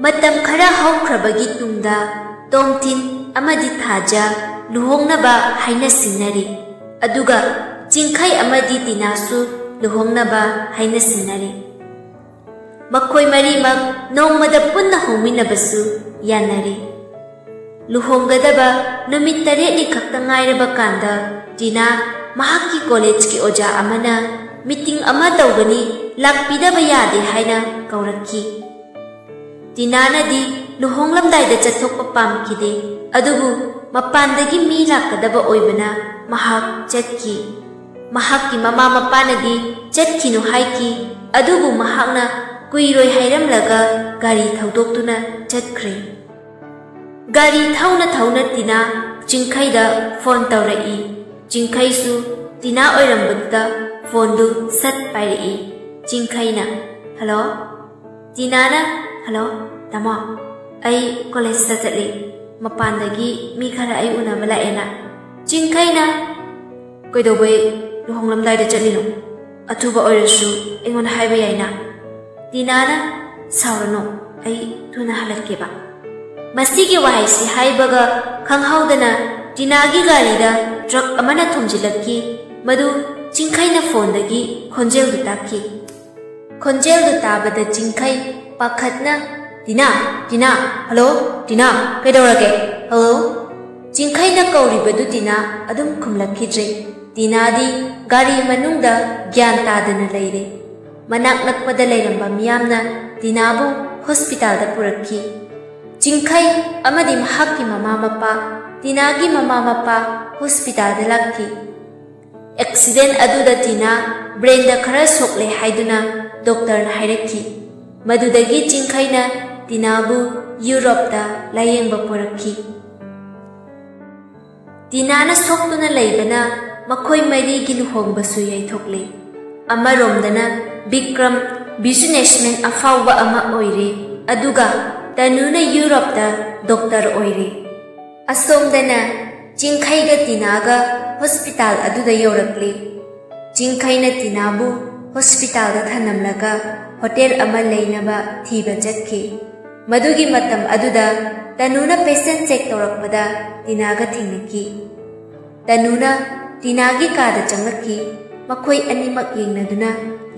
Matam khara haukrabagi tungda Tongtin amadi Thaja luhongnaba haina sinari. Aduga Jingkai amadi Tinasu luhongnaba haina sinari. Makhoi marimak nongmada punna hongminabasu yanari. Luhonggadaba numit 8 ni khakta ngairaba kanda Tina mahakki college ki oja amana meeting ama tawgani lakpidaba yade haina kaurakki. Tina nadi luhonglamdai da chathokpa pamkide adubu mapandagi mi lakadaba oibana mahak chatki. Mahakki mama mapanadi chatkinu haiki adubu mahakna kuiroi hairamlaga gari thaudoktuna chatkre. Gari thauna Tina Jingkaida phone tawrai. Jingkaisu Tina oirambada phone du sat pairi. Jingkaina hello Tina na hello tamo ai college satli mapandagi mi khara ai unaba laena. Jingkaina koidobai luhonglamdai da chalino athuba oirasu engon haiba yaina. Tina na saurano ai thuna halakkeba. Masigi wahaisi haibaga khanghaudana Tinagi garida truck amana thumjilakki madu Jingkaina phone dagi khonjel du takki. Khonjel du tabada Jingkai pakhatna Tina hello Tina kaidorage hello. Jingkaina kauribadu Tina adum khumlakkidre. Tina di gari manungda gyan tadana leire. Manak nakpada leiramba miyamna Tinabu hospital da purakki. Jingkai amadi mahakki mama mapa Tinagi mama mapa hospital da lakki. Accident aduda Tina brain da khara sokle haiduna doctor na hairakki. Madudagi Jingkaina Tinabu Europe da layengba purakki. Tina na soktuna leibana makhoi marigi luhongbasu yaithokle. Amaromdana Bikram businessman afauba ama oire aduga Tanuna Europe da doctor oire. Asomdana Jingkaiga Tinaga hospital aduda yorakle. Jingkaina Tinabu hospital da thanamlaga hotel ama leinaba thiba chatki. Madugi matam aduda Tanuna patient check torakpada Tinaga thingnaki. Tanuna Tinagi kada changaki makhoi animak yengnaduna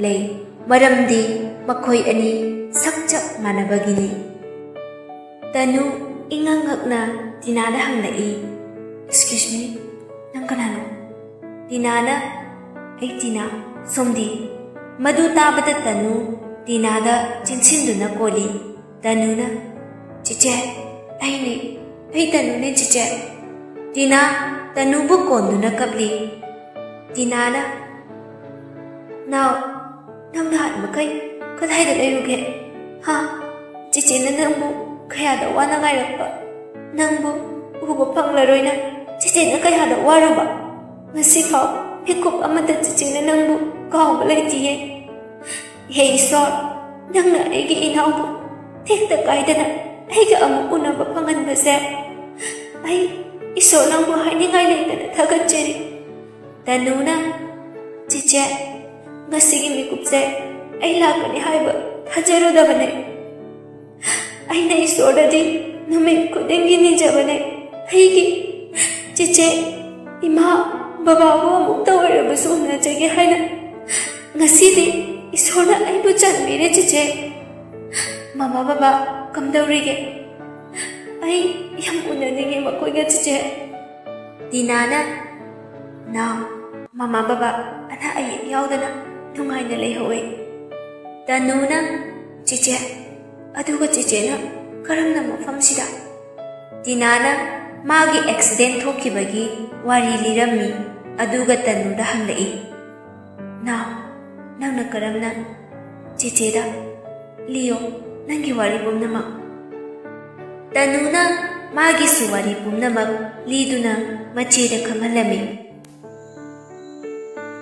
lei. Maramdi makhoi ani sakchap manabagini. Tanu ingangakna Tinada hanglai. Excuse me, nang kanano? Tinada, ay Tina, somdi. Madu tabata Tanu, Tinada chinsinduna koli. Tanu na, chiche, ay ni, ay Tanu ni chiche. Tina, Tanu bu konduna kabli. Tinada, now, nang lahat makay, katay da layruke. Ha, chiche na nang bu. Kaya da wana ngairakpa nangbu uba panglaroy na chichina kaya da waraba ngasifaw hikup amata chichina nangbu kahawba laytiye. Hey sor nangna aigi inawbu tikta kaidana aiga amu unaba panganbase ay iso nangbu hainingay laytana thagachiri. Tanuna chiche ngasigi mikupse ay lakani haiba thajarudabane. Aina isodadi numit kudingi nijabane haigi chiche ima bababu amukta warabasu unajage haina ngasidi isoda aibu chanbire chiche. Mama baba kamdaurige ai yam unaninge makoiga chiche. Tinana now mama baba ana ai yaudana nungaina leihowe. Tanuna chiche aduga chichena karamna mafamsida Tinana magi accident thokibagi wari lirammi aduga Tanuda hanglai. Now nangna karamna chicheda liyo nangi wari pumnamak. Tanuna magi suwari pumnamak liduna machida khamhalami.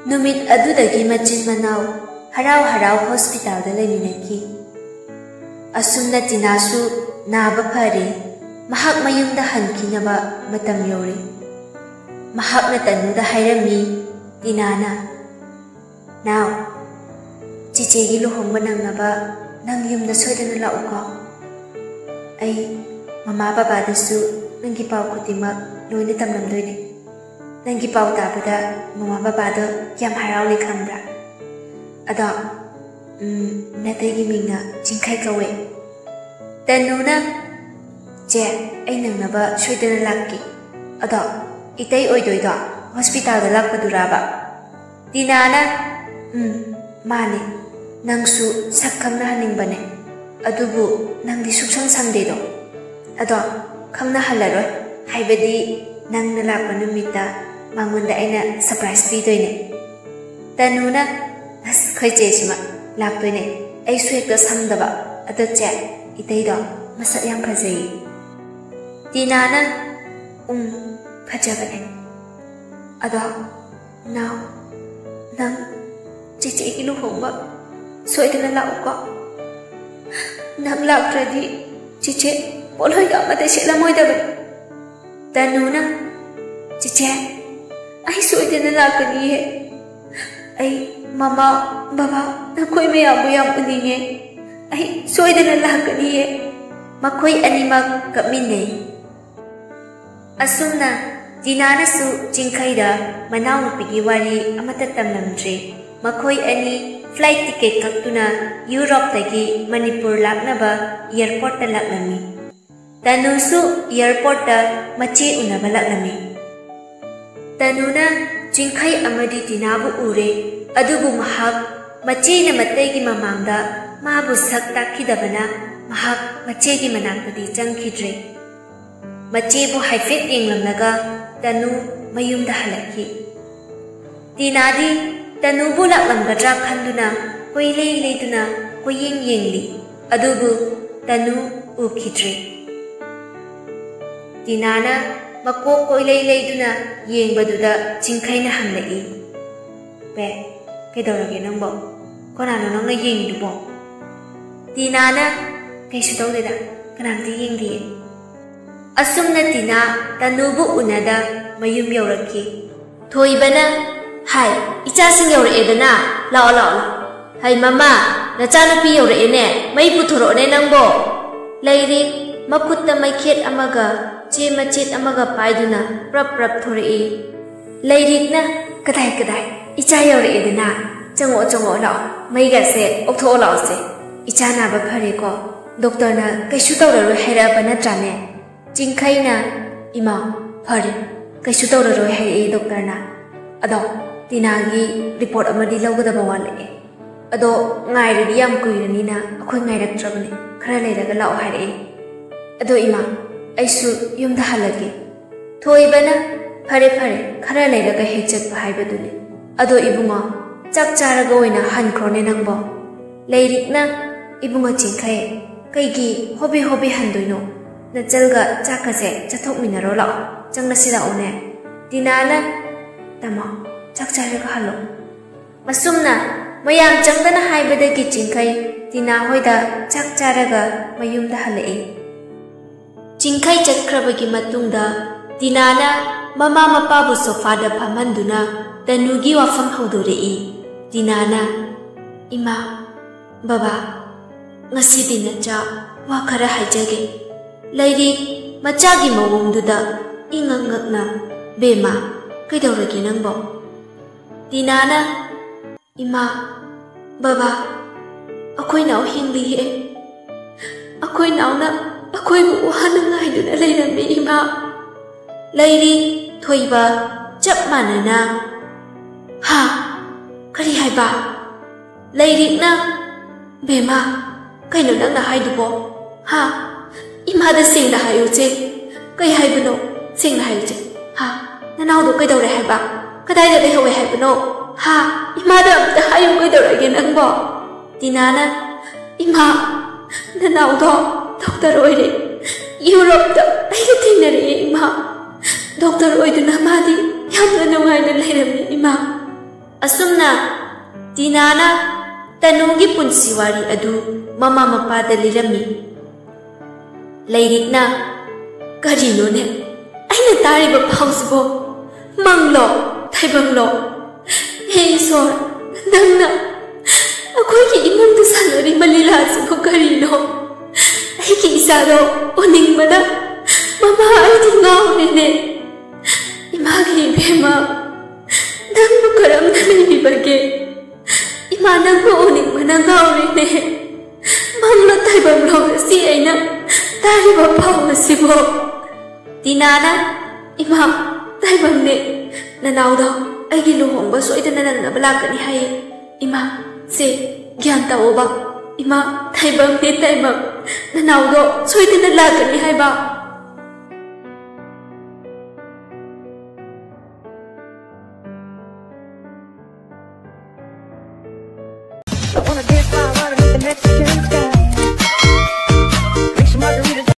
Numit adudagi machin manaw harau hospital da laiminaki. Asumna Tinasu naba phare mahak mayumda hankinaba matam yore. Mahak na Tanuda hairami Tinana. Now chichegi luhongba nangnaba nang yumda soidana lauka. ai mama baba dasu nangi pau khutimak loina tamlamdoine nangi pau tabada mama baba do yam harauli khambra ada nategi mingna jingkai kawe tanuna je ai nangnaba shoidana lakki ada itai oidoida hospital da lakpaduraba dinana mane nangsu sakkamna haningbane adubu nangdi suksang sangdedo ado kamna halaroi haibadi nangna lakpa numita mangunda aina surprise pidoine tanuna as khoiche sima laktoine ai suekta samdaba ado che itaido masak yang phajai dinana phajabane ado now nang cici iki luhongba soidana lauko nang lakradi cici boloi amate sela moidabe tanuna cici ai soidana lakani he ai mama baba nakoi me abu yam uninge ai soidana lakani he makoi animak kapmine asumna dinana su jingkhaida manau nupigi wari amata tamlamdre makoi ani flight ticket kaktuna Europe tagi Manipur laknaba airport ta laklami tanu su airport ta machi unaba laklami tanuna jingkhai amadi dinabu ure adubu mahak machi na matai gi mamangda mabu sak takhidabana mahak machi gi manakdi changkhidre machi bu haifet yenglamnaga tanu mayumda halakhi dinadi tanu bu laklamgadra khanduna koilei leiduna koyeng yengli adubu tanu ukhidre dinana makok koilei leiduna yengbaduda jingkhaina hamlai be kedorage nangbo konano nangna yengdubo dinana kaisu tawdeda kanamti yengdi asumna tina tanubu unada mayum yaurakki thoibana hai ichasing yaura'edana lao lao hai mama nachanupi yaura'ene mai puthorone nangbo leiri makutta maikhet amaga che machet amaga paiduna prap prap thorei leirikna kadai kadai icha yaura'edana chango lao mai ga se oktho lao se icha na ba phare ko doctor na kaisu tawraro haira bana trane jingkhaina ima phare kaisu tawraro hai doctor na ado tinagi report amadi lawgadaba wale ado ngairidi yam kuirani na akhoi ngairaktrabane khara leiraga lao hare ado ima aisu yumda halage thoibana phare phare khara leiraga hechak haibadune ado ibunga chak charaga oina hankrone nangbo leirikna ibunga jingkhae kaigi hobi handoino na jalga chakase chathok minaro lao changna sira one dinana tama chak charaga halo masumna mayam changdana haibadagi jingkai tina hoida chak charaga mayumda halai jingkai chakkrabagi matungda dinana mama mapabu sofada phamanduna tanugi wafam haudorei dinana ima baba ngasi dinacha wa khara haijage lairi machagi mawongduda ingangakna bema kaidawragi nangbo dinana ima baba akhoi naw hingli he akhoi nawna akhoi bu wahana ngaiduna leirami ima leiri thoiba chap manana ha kari haiba leirikna bema kaino nangna haidubo ha ima da singna hayuche kai haibano singna hayuche ha nanawdo kaidawre haiba kadai da lehowe haibano ha ima da amta hayu kaidawrage nangbo dinana ima nanawdo doctor oire Europe da aiga thingnare ima doctor oiduna madi yamna nungaina leirami ima asumna dinana tanugi punsi wari adu mama mapada lirami leirikna karino ne aina tariba pausbo manglo thaibanglo hey sor nangna akoi ki imung tu sanari malila su karino ai ki ichado uning mana mama ay di ngaurine. Imagi bema nang mukaram na naibibage. Imanang mo uning mana ngaurine. Mangla tayo bang lo si ay na tayo ba pa masibo. Tinana, ima tayo bang ne nanaw daw ay giluhong ba so ito na nang nabalaga ni Haye. Ima, si gyan tao ba? Ima, tayo bang ne tayo bang nanaw daw so ito na nalaga ni Haye ba? I wanna dance while running the next